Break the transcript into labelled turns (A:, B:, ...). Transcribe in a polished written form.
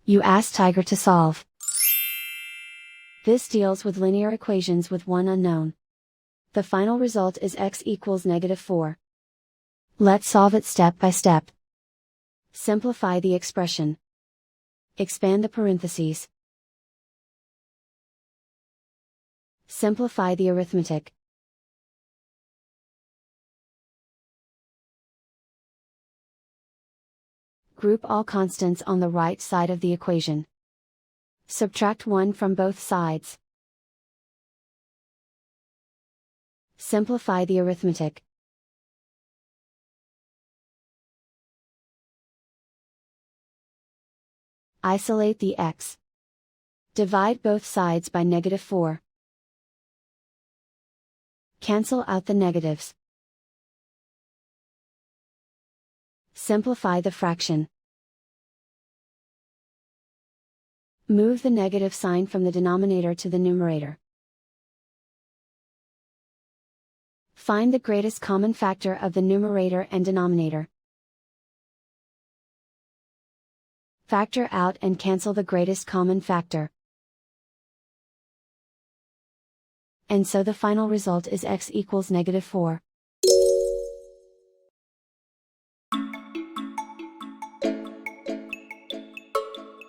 A: You ask Tiger to solve. This deals with linear equations with one unknown. The final result is x equals -4. Let's solve it step by step. Simplify the expression. Expand the parentheses. Simplify the arithmetic. Group all constants on the right side of the equation. Subtract 1 from both sides. Simplify the arithmetic. Isolate the x. Divide both sides by -4. Cancel out the negatives. Simplify the fraction. Move the negative sign from the denominator to the numerator. Find the greatest common factor of the numerator and denominator. Factor out and cancel the greatest common factor. And so the final result is x equals -4.